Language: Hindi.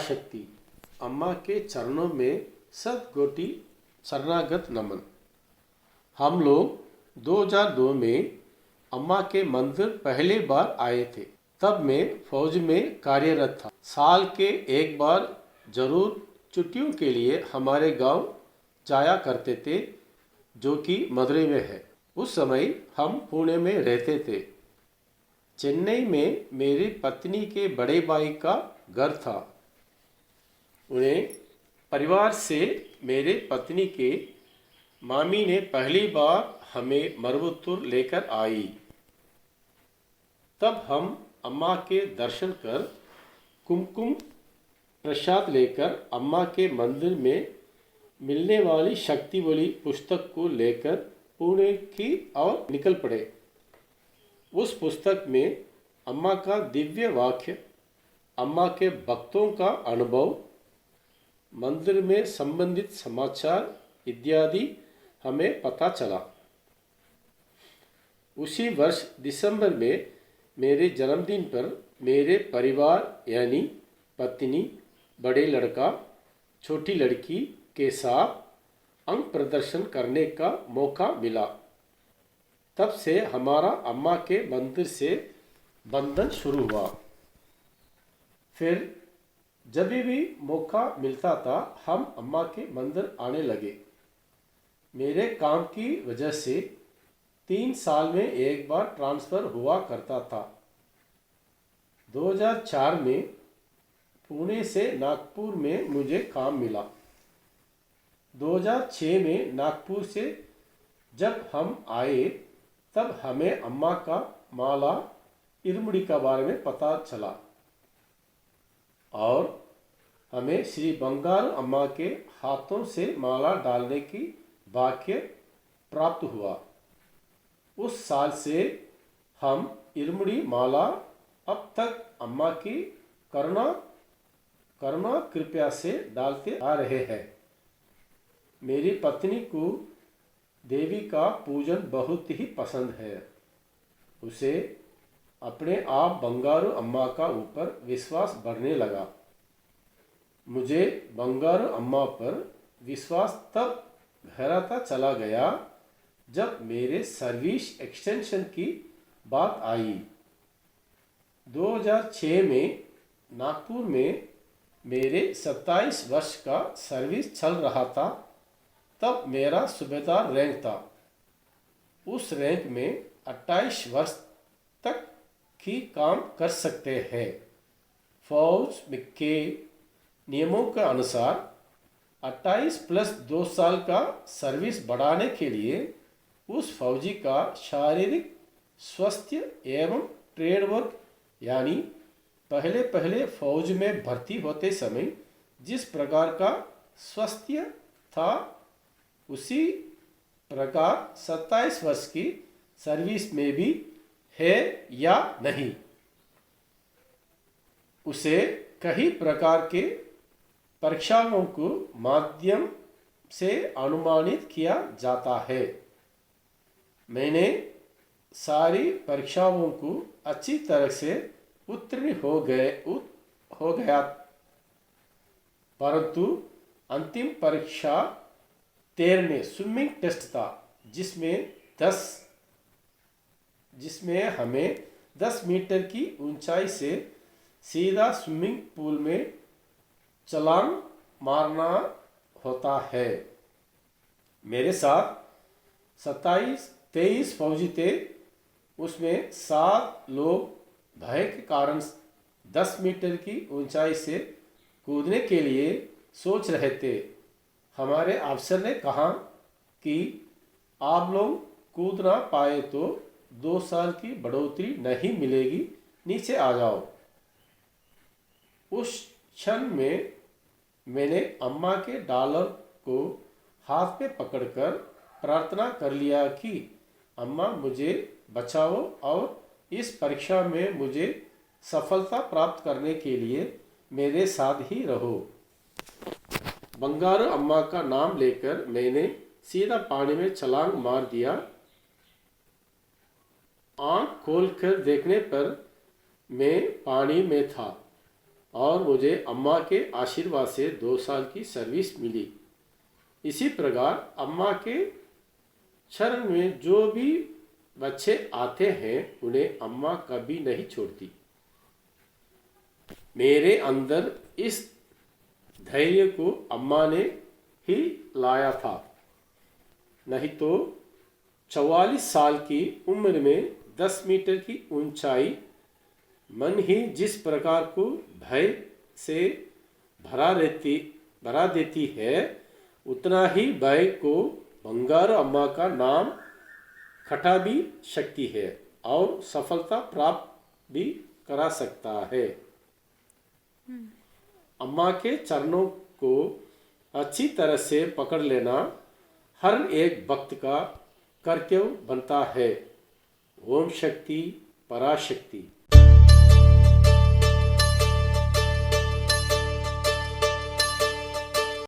पराशक्ति अम्मा के चरणों में सतकोटि शरणागत नमन। हम लोग 2002 में अम्मा के मंदिर पहली बार आए थे। तब मैं फौज में कार्यरत था। साल के एक बार जरूर छुट्टियों के लिए हमारे गांव जाया करते थे, जो कि मदुरई में है। उस समय हम पुणे में रहते थे। चेन्नई में मेरी पत्नी के बड़े भाई का घर था। उन्हें परिवार से मेरे पत्नी के मामी ने पहली बार हमें मरुवत्तूर लेकर आई। तब हम अम्मा के दर्शन कर कुमकुम प्रसाद लेकर अम्मा के मंदिर में मिलने वाली शक्तिवली पुस्तक को लेकर पुणे की ओर निकल पड़े। उस पुस्तक में अम्मा का दिव्य वाक्य, अम्मा के भक्तों का अनुभव, मंदिर में संबंधित समाचार इत्यादि हमें पता चला। उसी वर्ष दिसंबर में मेरे जन्मदिन पर मेरे परिवार यानी पत्नी, बड़े लड़का, छोटी लड़की के साथ अंग प्रदर्शन करने का मौका मिला। तब से हमारा अम्मा के मंदिर से बंधन शुरू हुआ। फिर जब भी मौका मिलता था हम अम्मा के मंदिर आने लगे। मेरे काम की वजह से 3 साल में एक बार ट्रांसफ़र हुआ करता था। 2004 में पुणे से नागपुर में मुझे काम मिला। 2006 में नागपुर से जब हम आए तब हमें अम्मा का माला इरमुड़ी का बारे में पता चला और हमें श्री बंगारू अम्मा के हाथों से माला डालने की भाग्य प्राप्त हुआ। उस साल से हम इरमुड़ी माला अब तक अम्मा की करुणा कृपया से डालते आ रहे हैं। मेरी पत्नी को देवी का पूजन बहुत ही पसंद है। उसे अपने आप बंगारू अम्मा का ऊपर विश्वास बढ़ने लगा। मुझे बंगारू अम्मा पर विश्वास तब गहराता चला गया जब मेरे सर्विस एक्सटेंशन की बात आई। 2006 में नागपुर में मेरे 27 वर्ष का सर्विस चल रहा था। तब मेरा सूबेदार रैंक था। उस रैंक में 28 वर्ष तक की काम कर सकते हैं। फौज के नियमों के अनुसार 28 प्लस 2 साल का सर्विस बढ़ाने के लिए उस फौजी का शारीरिक स्वास्थ्य एवं ट्रेड वर्क यानी पहले फौज में भर्ती होते समय जिस प्रकार का स्वास्थ्य था उसी प्रकार 27 वर्ष की सर्विस में भी है या नहीं, उसे कई प्रकार के परीक्षाओं को माध्यम से अनुमानित किया जाता है। मैंने सारी परीक्षाओं को अच्छी तरह से उत्तीर्ण हो गया, परंतु अंतिम परीक्षा 13वें स्विमिंग टेस्ट था, जिसमें हमें 10 मीटर की ऊंचाई से सीधा स्विमिंग पूल में छलांग मारना होता है। मेरे साथ 23 फौजी थे। उसमें 7 लोग भय के कारण 10 मीटर की ऊंचाई से कूदने के लिए सोच रहे थे। हमारे अफसर ने कहा कि आप लोग कूद ना पाए तो 2 साल की बढ़ोतरी नहीं मिलेगी, नीचे आ जाओ। उस क्षण में मैंने अम्मा के डॉलर को हाथ में पकड़कर प्रार्थना कर लिया कि अम्मा मुझे बचाओ और इस परीक्षा में मुझे सफलता प्राप्त करने के लिए मेरे साथ ही रहो। बंगारू अम्मा का नाम लेकर मैंने सीधा पानी में छलांग मार दिया। आंख खोलकर देखने पर मैं पानी में था। और मुझे अम्मा के आशीर्वाद से 2 साल की सर्विस मिली। इसी प्रकार अम्मा के शरण में जो भी बच्चे आते हैं उन्हें अम्मा कभी नहीं छोड़ती। मेरे अंदर इस धैर्य को अम्मा ने ही लाया था, नहीं तो 44 साल की उम्र में 10 मीटर की ऊंचाई मन ही जिस प्रकार को भय से भरा देती है, उतना ही भय को बंगारू अम्मा का नाम खटा भी सकती है और सफलता प्राप्त भी करा सकता है। अम्मा के चरणों को अच्छी तरह से पकड़ लेना हर एक भक्त का कर्तव्य बनता है। ओम शक्ति पराशक्ति।